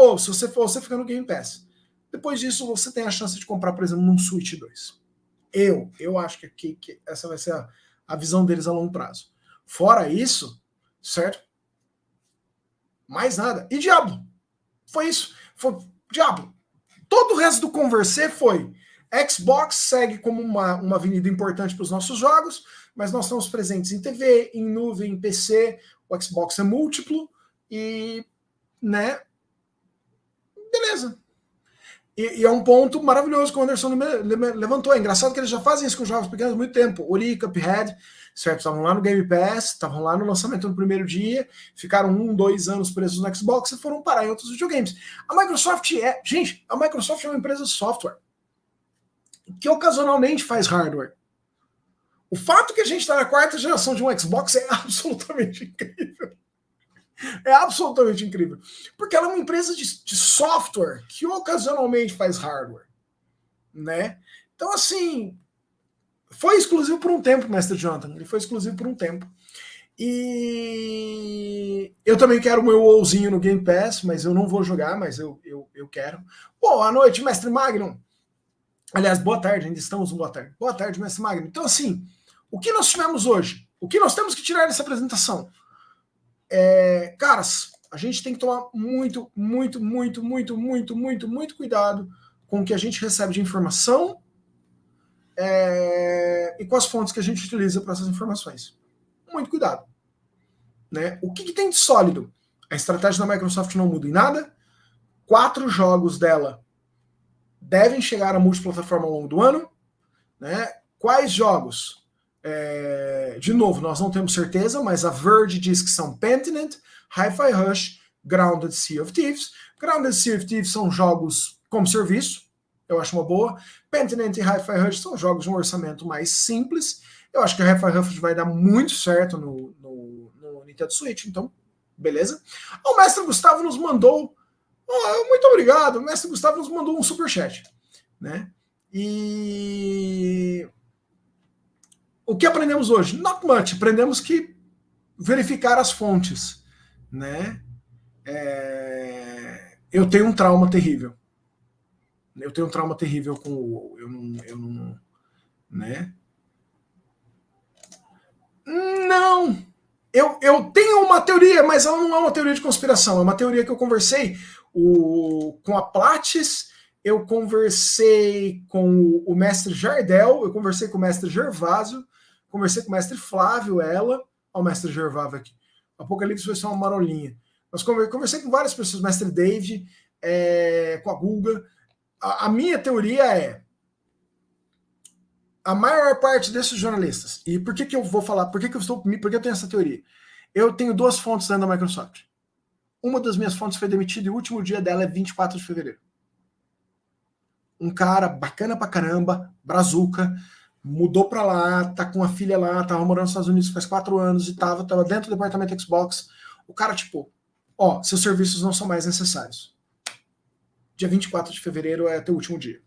fica no Game Pass. Depois disso, você tem a chance de comprar, por exemplo, num Switch 2. Eu acho que essa vai ser a visão deles a longo prazo. Fora isso, certo? Mais nada. E Diablo. Foi isso. Foi Diablo. Todo o resto do Conversê foi Xbox segue como uma avenida importante para os nossos jogos, mas nós estamos presentes em TV, em nuvem, em PC, o Xbox é múltiplo e, né, beleza. E é um ponto maravilhoso que o Anderson levantou. É engraçado que eles já fazem isso com jogos pequenos há muito tempo. Ori, Cuphead, certo? Estavam lá no Game Pass, estavam lá no lançamento no primeiro dia, ficaram 1, 2 anos presos no Xbox e foram parar em outros videogames. A Microsoft a Microsoft é uma empresa de software que ocasionalmente faz hardware. O fato que a gente está na 4ª geração de um Xbox é absolutamente incrível. É absolutamente incrível. Porque ela é uma empresa de software que ocasionalmente faz hardware. Né? Então, assim, foi exclusivo por um tempo, Mestre Jonathan. Ele foi exclusivo por um tempo. E eu também quero o meu WoWzinho no Game Pass, mas eu não vou jogar, mas eu quero. Boa noite, Mestre Magnum. Aliás, boa tarde, ainda estamos no boa tarde. Boa tarde, Mestre Magnum. Então, assim, o que nós tivemos hoje? O que nós temos que tirar dessa apresentação? Caras, a gente tem que tomar muito cuidado com o que a gente recebe de informação e com as fontes que a gente utiliza para essas informações. Muito cuidado. Né? O que tem de sólido? A estratégia da Microsoft não muda em nada. 4 jogos dela devem chegar à multiplataforma ao longo do ano. Né? Quais jogos? De novo, nós não temos certeza, mas a Verge diz que são Pentiment, Hi-Fi Rush, Grounded Sea of Thieves. Grounded Sea of Thieves são jogos como serviço, eu acho uma boa. Pentiment e Hi-Fi Rush são jogos de um orçamento mais simples. Eu acho que a Hi-Fi Rush vai dar muito certo no Nintendo Switch, então, beleza. O Mestre Gustavo nos mandou, muito obrigado, o Mestre Gustavo nos mandou um superchat, né? E o que aprendemos hoje? Not much. Aprendemos que verificar as fontes, né? Eu tenho um trauma terrível. Eu tenho um trauma terrível com o WoW. Eu não, né? Não. Eu tenho uma teoria, mas ela não é uma teoria de conspiração. É uma teoria que eu conversei com a Plates, eu conversei com o mestre Jardel, eu conversei com o mestre Gervásio, conversei com o mestre Flávio, olha o mestre Gervásio aqui. Apocalipse foi só uma marolinha. Mas conversei com várias pessoas, mestre David, com a Guga. A minha teoria é a maior parte desses jornalistas. E por que eu vou falar? Por que eu tenho essa teoria? Eu tenho 2 fontes dentro da Microsoft. Uma das minhas fontes foi demitida e o último dia dela é 24 de fevereiro. Um cara bacana pra caramba, brazuca, mudou pra lá, tá com a filha lá, tava morando nos Estados Unidos faz 4 anos e tava dentro do departamento Xbox. O cara, tipo, seus serviços não são mais necessários. Dia 24 de fevereiro é teu último dia.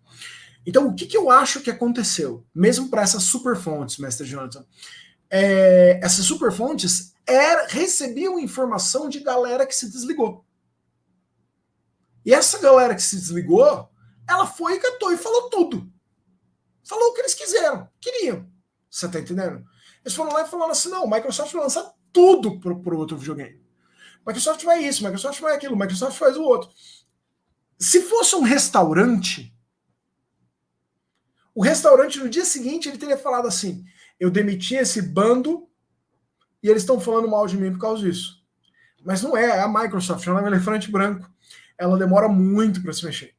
Então, o que eu acho que aconteceu? Mesmo para essas superfontes, Mestre Jonathan, essas superfontes recebiam informação de galera que se desligou. E essa galera que se desligou, ela foi e catou e falou tudo. Falou o que eles queriam. Você tá entendendo? Eles foram lá e falaram assim, não, o Microsoft vai lançar tudo pro outro videogame. Microsoft vai isso, Microsoft vai aquilo, Microsoft faz o outro. Se fosse um restaurante, o restaurante no dia seguinte ele teria falado assim, eu demiti esse bando e eles estão falando mal de mim por causa disso. Mas não é a Microsoft, ela é um elefante branco. Ela demora muito para se mexer.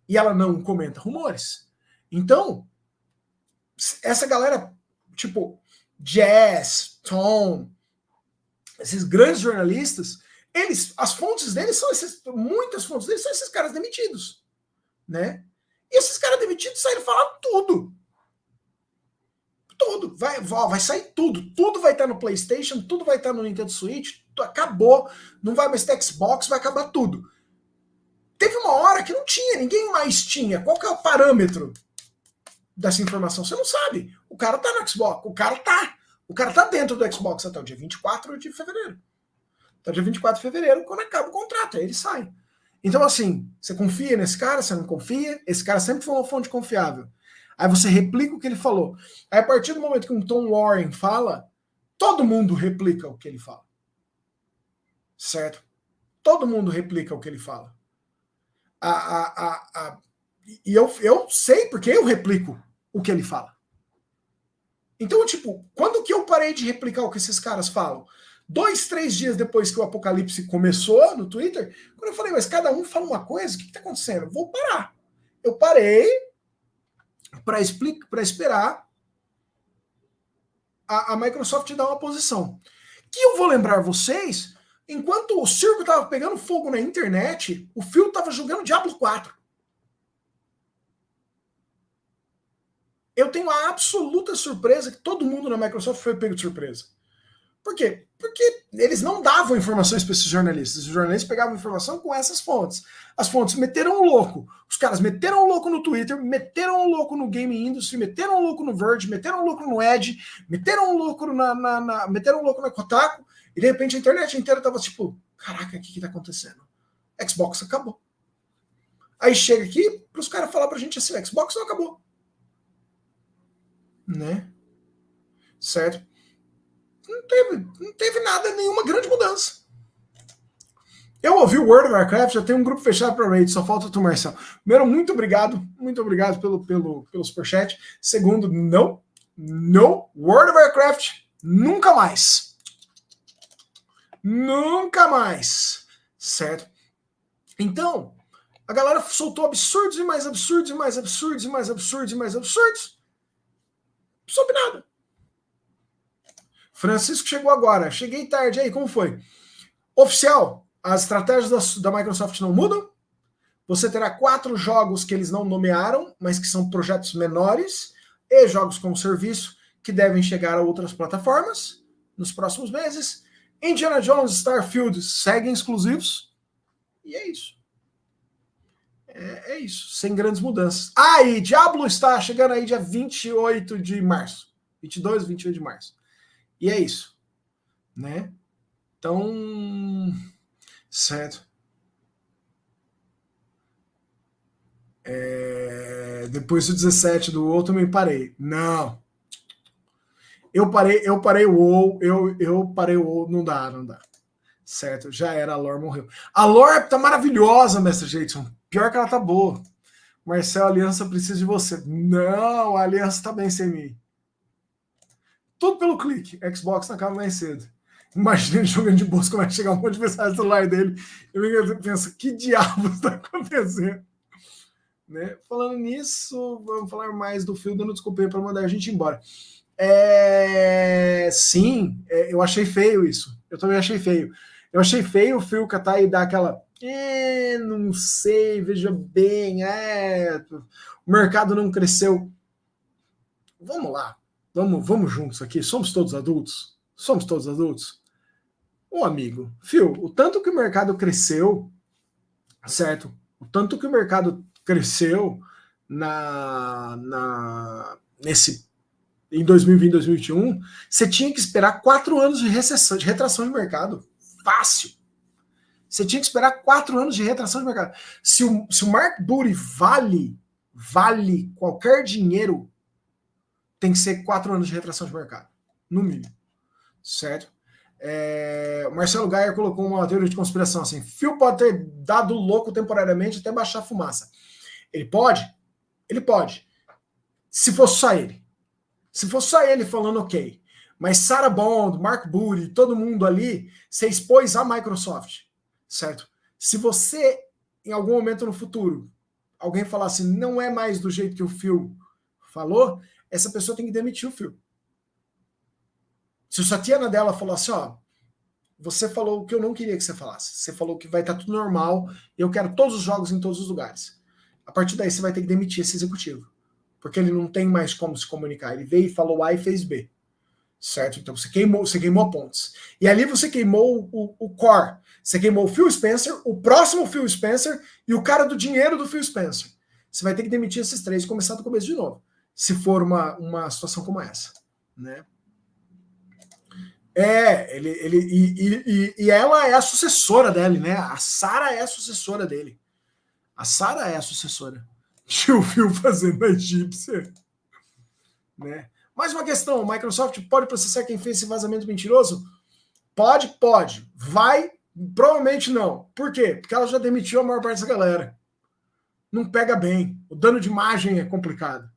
E ela não comenta rumores. Então, essa galera, tipo, Jazz, Tom, esses grandes jornalistas, as fontes deles são muitas fontes deles são esses caras demitidos, né? E esses caras demitidos saíram falando tudo. Tudo. Vai sair tudo. Tudo vai estar no PlayStation, tudo vai estar no Nintendo Switch, acabou. Não vai mais ter Xbox, vai acabar tudo. Teve uma hora que não tinha, ninguém mais tinha. Qual que é o parâmetro dessa informação? Você não sabe. O cara tá no Xbox, o cara tá dentro do Xbox até o dia 24 de fevereiro. Até o dia 24 de fevereiro, quando acaba o contrato, aí ele sai. Então, assim, você confia nesse cara, você não confia, esse cara sempre foi uma fonte confiável. Aí você replica o que ele falou. Aí, a partir do momento que um Tom Warren fala, todo mundo replica o que ele fala. Certo? Todo mundo replica o que ele fala. E eu sei porque eu replico o que ele fala. Então, tipo, quando que eu parei de replicar o que esses caras falam? 2, 3 dias depois que o apocalipse começou no Twitter, quando eu falei, mas cada um fala uma coisa, o que está acontecendo? Vou parar. Eu parei para esperar a Microsoft dar uma posição. Que eu vou lembrar vocês, enquanto o circo estava pegando fogo na internet, o Phil estava jogando Diablo 4. Eu tenho a absoluta surpresa que todo mundo na Microsoft foi pego de surpresa. Por quê? Porque eles não davam informações para esses jornalistas. Os jornalistas pegavam informação com essas fontes. As fontes meteram o louco. Os caras meteram o louco no Twitter, meteram o louco no Game Industry, meteram o louco no Verge, meteram o louco no Edge, meteram o louco meteram o louco na Kotaku, e de repente a internet inteira tava tipo, caraca, o que tá acontecendo? Xbox acabou. Aí chega aqui para os caras falar pra gente assim, Xbox não acabou. Né? Certo? Não teve nada, nenhuma grande mudança. Eu ouvi o World of Warcraft, já tem um grupo fechado para raid, só falta tu, Marcel. Primeiro, muito obrigado pelo superchat. Segundo, não, World of Warcraft, nunca mais. Nunca mais. Certo? Então, a galera soltou absurdos e mais absurdos e mais absurdos e mais absurdos e mais absurdos. Não soube nada. Francisco chegou agora. Cheguei tarde. Aí, como foi? Oficial, as estratégias da Microsoft não mudam. Você terá 4 jogos que eles não nomearam, mas que são projetos menores, e jogos como serviço que devem chegar a outras plataformas nos próximos meses. Indiana Jones e Starfield seguem exclusivos. E é isso. É isso. Sem grandes mudanças. E Diablo está chegando aí dia 28 de março. 22, 28 de março. E é isso, né? Então, certo. Depois do 17 do WoW, também parei. Não. Eu parei o WoW, eu parei o WoW, não dá. Certo, já era, a lore morreu. A lore tá maravilhosa, Mestre Jason. Pior que ela tá boa. Marcel, a Aliança precisa de você. Não, a Aliança tá bem sem mim. Tudo pelo clique. Xbox não acaba mais cedo. Imagina ele jogando de bolsa, como vai chegar um monte de mensagem no celular dele. Eu penso, que diabos está acontecendo? Né? Falando nisso, vamos falar mais do Phil, dando desculpa para mandar a gente embora. Sim, eu achei feio isso. Eu também achei feio. Eu achei feio o Phil catar e dar aquela... não sei, veja bem, o mercado não cresceu. Vamos lá. Vamos juntos aqui. Somos todos adultos? Ô amigo, Phil, o tanto que o mercado cresceu, certo? O tanto que o mercado cresceu em 2020, 2021, você tinha que esperar 4 anos de recessão, de retração de mercado. Fácil. Você tinha que esperar 4 anos de retração de mercado. Se o Mark Booty vale qualquer dinheiro, tem que ser 4 anos de retração de mercado, no mínimo, certo? O Marcelo Gaia colocou uma teoria de conspiração assim: Phil pode ter dado louco temporariamente até baixar a fumaça. Ele pode? Ele pode. Se fosse só ele falando ok. Mas Sarah Bond, Mark Booty, todo mundo ali, você expôs a Microsoft, certo? Se você, em algum momento no futuro, alguém falar assim, não é mais do jeito que o Phil falou, essa pessoa tem que demitir o Phil. Se a Tiana dela falou assim, você falou o que eu não queria que você falasse. Você falou que vai estar tudo normal e eu quero todos os jogos em todos os lugares. A partir daí você vai ter que demitir esse executivo, porque ele não tem mais como se comunicar. Ele veio e falou A e fez B, certo? Então você queimou pontes. E ali você queimou o core. Você queimou o Phil Spencer, o próximo Phil Spencer e o cara do dinheiro do Phil Spencer. Você vai ter que demitir esses três e começar do começo de novo, se for uma situação como essa, né? E ela é a sucessora dele, né? A Sarah é a sucessora dele. A Sarah é a sucessora. Tio Phil fazendo a egípcia. Né? Mais uma questão: a Microsoft pode processar quem fez esse vazamento mentiroso? Pode. Vai, provavelmente não. Por quê? Porque ela já demitiu a maior parte dessa galera. Não pega bem. O dano de imagem é complicado.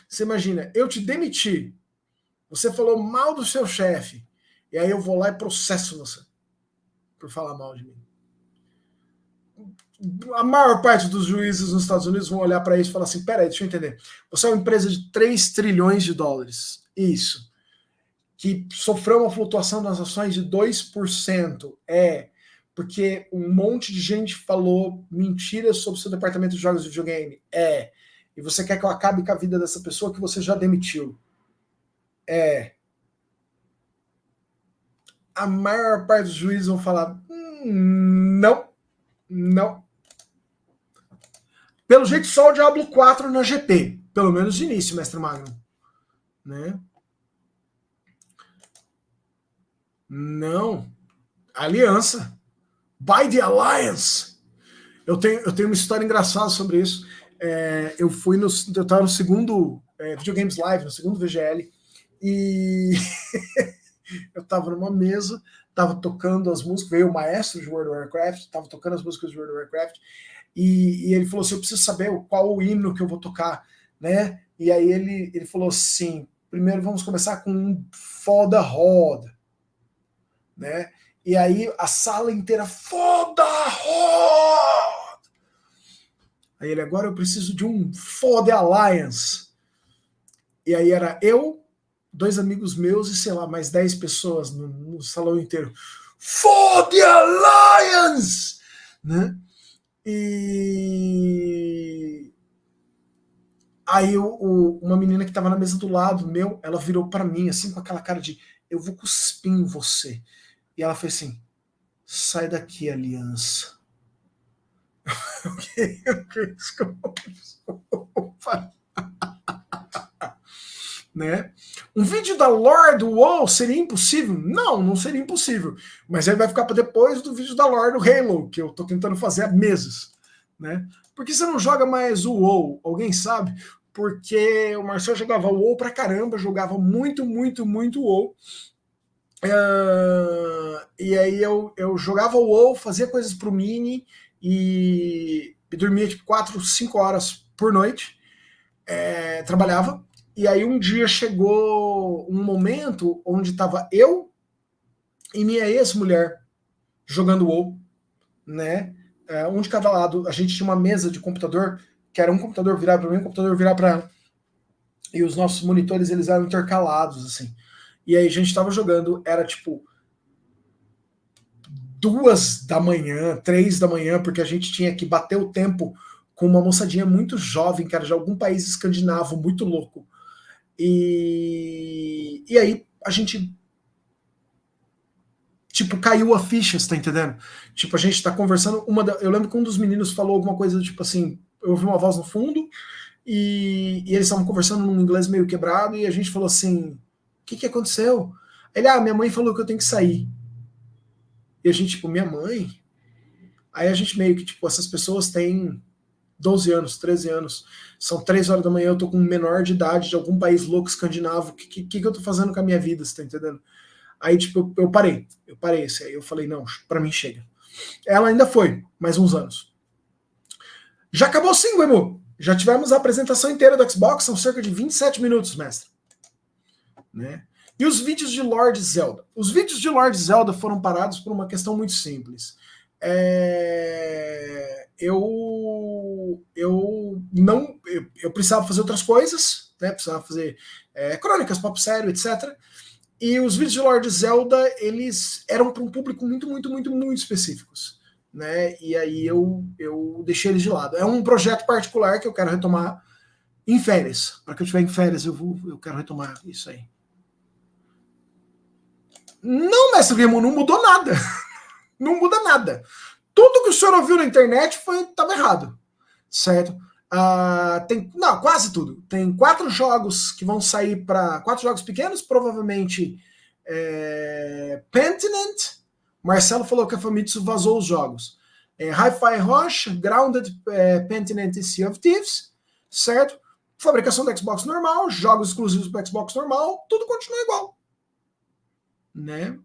Você imagina, eu te demiti. Você falou mal do seu chefe. E aí eu vou lá e processo você por falar mal de mim. A maior parte dos juízes nos Estados Unidos vão olhar para isso e falar assim: peraí, deixa eu entender. Você é uma empresa de 3 trilhões de dólares. Isso. Que sofreu uma flutuação das ações de 2%. Porque um monte de gente falou mentiras sobre o seu departamento de jogos de videogame. E você quer que eu acabe com a vida dessa pessoa que você já demitiu. A maior parte dos juízes vão falar: não. Pelo jeito, só o Diablo 4 na GP. Pelo menos de início, Mestre Magno. Né? Não. Aliança. By the Alliance. Eu tenho uma história engraçada sobre isso. Eu estava no segundo Videogames Live, no segundo VGL, e eu estava numa mesa, estava tocando as músicas, veio o maestro de World of Warcraft, estava tocando as músicas de World of Warcraft, e ele falou assim: eu preciso saber qual o hino que eu vou tocar, né? E aí ele falou assim: primeiro vamos começar com um Foda Roda, né? E aí a sala inteira, Foda Roda! Aí ele: agora eu preciso de um Foda Alliance. E aí era eu, 2 amigos meus e, sei lá, mais 10 pessoas no salão inteiro. For the Alliance! Né? E aí uma menina que estava na mesa do lado meu, ela virou para mim, assim, com aquela cara de: eu vou cuspir em você. E ela fez assim: sai daqui, aliança. Desculpa. Né? Um vídeo da lore do WoW seria impossível? Não seria impossível. Mas ele vai ficar para depois do vídeo da lore do Halo, que eu tô tentando fazer há meses. Né? Por que você não joga mais o WoW? Alguém sabe? Porque o Marcel jogava WoW pra caramba, jogava muito WoW. E aí eu jogava o WoW, fazia coisas pro Mini e dormia tipo 4, 5 horas por noite. Trabalhava. E aí um dia chegou um momento onde estava eu e minha ex-mulher jogando WoW, né? Um de cada lado. A gente tinha uma mesa de computador, que era um computador virar para mim, um computador virar para ela. E os nossos monitores, eles eram intercalados, assim. E aí a gente estava jogando, era tipo 2 da manhã, 3 da manhã, porque a gente tinha que bater o tempo com uma moçadinha muito jovem, que era de algum país escandinavo, muito louco. E aí a gente, tipo, caiu a ficha, você tá entendendo? Tipo, a gente tá conversando, eu lembro que um dos meninos falou alguma coisa, tipo assim, eu ouvi uma voz no fundo, e eles estavam conversando num inglês meio quebrado, e a gente falou assim: o que aconteceu? Ele: minha mãe falou que eu tenho que sair. E a gente, tipo, minha mãe? Aí a gente meio que, tipo, essas pessoas têm 12 anos, 13 anos, são 3 horas da manhã, eu tô com um menor de idade de algum país louco escandinavo, o que eu tô fazendo com a minha vida, você tá entendendo? Aí, tipo, eu parei, assim, aí eu falei: não, pra mim chega. Ela ainda foi, mais uns anos. Já acabou sim, Guemu. Já tivemos a apresentação inteira do Xbox, são cerca de 27 minutos, mestre. Né? E os vídeos de Lord Zelda? Os vídeos de Lord Zelda foram parados por uma questão muito simples. Eu precisava fazer outras coisas, né? Precisava fazer crônicas, papo sério, etc. E os vídeos de Lord Zelda, eles eram para um público muito específicos, né? E aí eu deixei eles de lado. É um projeto particular que eu quero retomar em férias. Para que eu estiver em férias, eu quero retomar isso aí. Não, mestre Remo, não mudou nada. Não muda nada. Tudo que o senhor ouviu na internet estava errado, certo? Não, quase tudo. Tem 4 jogos que vão sair para 4 jogos pequenos, provavelmente Pentiment. Marcelo falou que a Famitsu vazou os jogos. Hi-Fi Rush, Grounded, Pentiment e Sea of Thieves, certo? Fabricação do Xbox normal, jogos exclusivos para Xbox normal, tudo continua igual, né?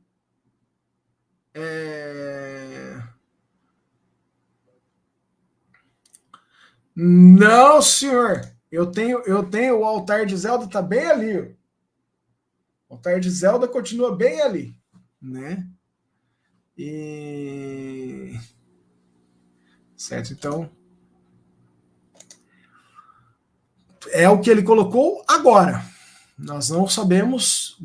Não, senhor. Eu tenho o altar de Zelda, tá bem ali. Ó. O altar de Zelda continua bem ali, né? Certo, então é o que ele colocou agora. Nós não sabemos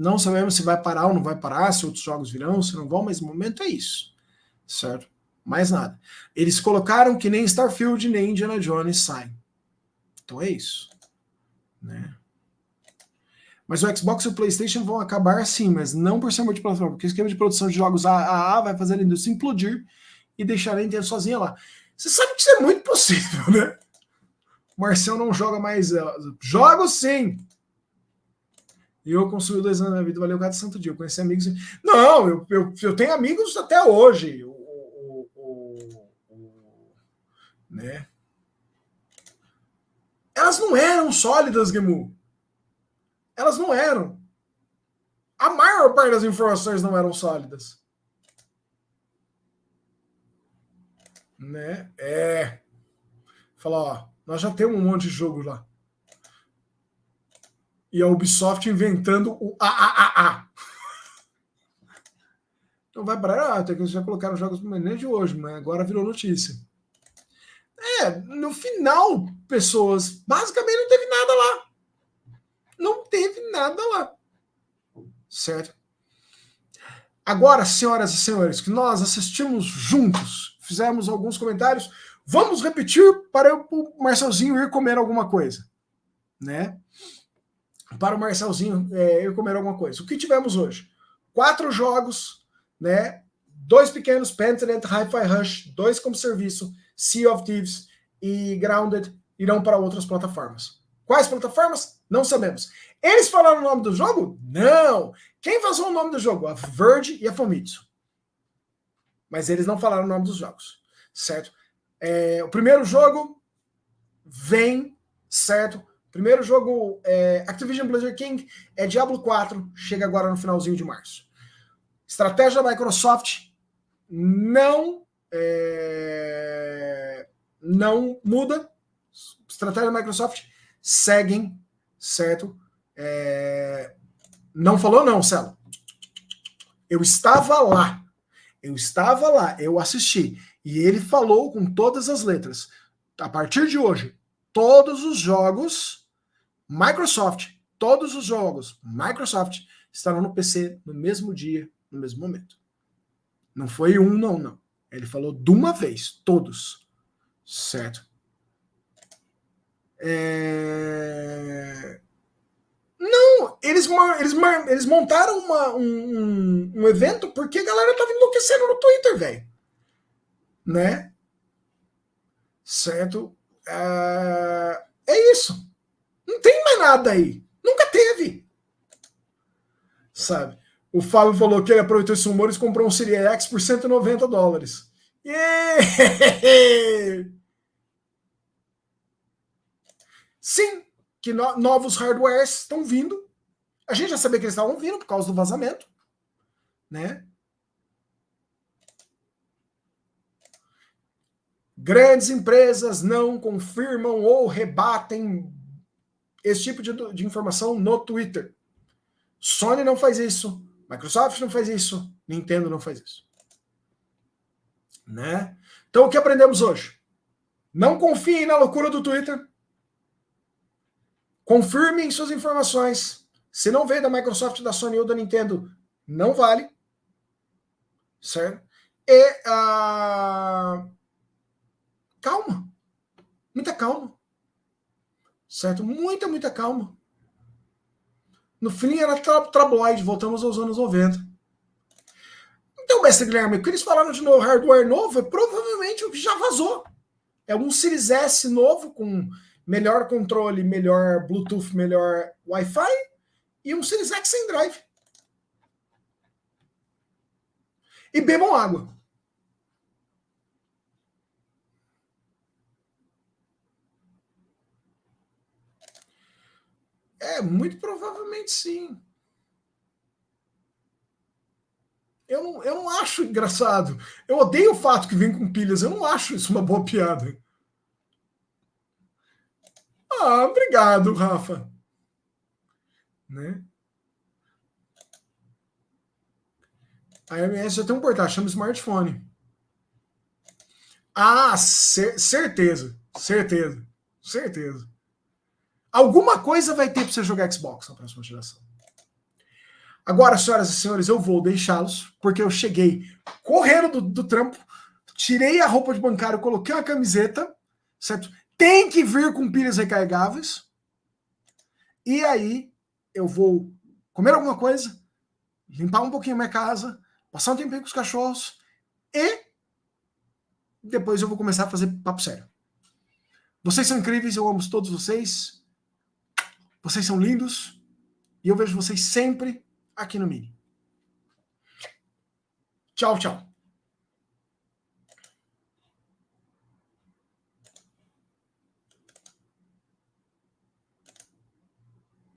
se vai parar ou não vai parar, se outros jogos virão, se não vão, mas no momento é isso, certo? Mais nada. Eles colocaram que nem Starfield nem Indiana Jones saem. Então é isso, né? Mas o Xbox e o PlayStation vão acabar sim, mas não por ser multiplataforma, porque o esquema de produção de jogos AAA vai fazer a indústria implodir e deixar a Nintendo sozinha lá. Você sabe que isso é muito possível, né? O Marcel não joga mais. Jogo sim! E eu consumi 2 anos na vida, valeu cada santo dia. Eu conheci amigos. Não, eu tenho amigos até hoje. Né? Elas não eram sólidas, Gemu. Elas não eram. A maior parte das informações não eram sólidas. Né? Falar, ó, nós já temos um monte de jogo lá. E a Ubisoft inventando o AAAA. Então vai parar, até que eles já colocaram jogos no menu de hoje, mas agora virou notícia. No final, pessoas, basicamente não teve nada lá. Não teve nada lá. Certo? Agora, senhoras e senhores, que nós assistimos juntos, fizemos alguns comentários, vamos repetir para o Marcelzinho ir comer alguma coisa. Né? Para o Marcelzinho ir comer alguma coisa. O que tivemos hoje? 4 jogos, né? 2 pequenos, Pentiment, Hi-Fi Rush, 2 como serviço, Sea of Thieves e Grounded irão para outras plataformas. Quais plataformas? Não sabemos. Eles falaram o nome do jogo? Não! Quem vazou o nome do jogo? A Verge e a Famitsu. Mas eles não falaram o nome dos jogos, certo? O primeiro jogo vem, certo? O primeiro jogo, Activision Blizzard King, é Diablo 4, chega agora no finalzinho de março. Estratégia da Microsoft não muda. Estratégia da Microsoft seguem, certo? Não falou não, Celo. Eu estava lá, eu assisti. E ele falou com todas as letras. A partir de hoje, todos os jogos Microsoft estarão no PC no mesmo dia, no mesmo momento. Não foi um, não. Ele falou de uma vez, todos. Certo? Não, eles montaram um evento porque a galera tava enlouquecendo no Twitter, velho. Né? Certo? É isso. Não tem mais nada aí. Nunca teve. Sabe? O Fábio falou que ele aproveitou esses rumores e comprou um Series X por $190. Yeah! Sim, que novos hardwares estão vindo. A gente já sabia que eles estavam vindo por causa do vazamento, né? Grandes empresas não confirmam ou rebatem esse tipo de informação no Twitter. Sony não faz isso, Microsoft não faz isso, Nintendo não faz isso. Né? Então o que aprendemos hoje? Não confiem na loucura do Twitter. Confirmem suas informações. Se não veio da Microsoft, da Sony ou da Nintendo, não vale. Certo? E calma. Muita calma. Certo? Muita calma. No fim era tabloide, voltamos aos anos 90. Então, mestre Guilherme, o que eles falaram de novo, hardware novo, é provavelmente o que já vazou. É um Series S novo, com melhor controle, melhor Bluetooth, melhor Wi-Fi, e um Series X sem drive. E bebam água. Muito provavelmente sim. Eu não acho engraçado. Eu odeio o fato que vem com pilhas. Eu não acho isso uma boa piada. Obrigado, Rafa. Né? A MS já tem um portátil, chama smartphone. Certeza. Alguma coisa vai ter para você jogar Xbox na próxima geração. Agora, senhoras e senhores, eu vou deixá-los, porque eu cheguei correndo do trampo, tirei a roupa de bancário, coloquei uma camiseta, certo? Tem que vir com pilhas recarregáveis. E aí, eu vou comer alguma coisa, limpar um pouquinho a minha casa, passar um tempinho com os cachorros e depois eu vou começar a fazer papo sério. Vocês são incríveis, eu amo todos vocês. Vocês são lindos e eu vejo vocês sempre aqui no Mini. Tchau.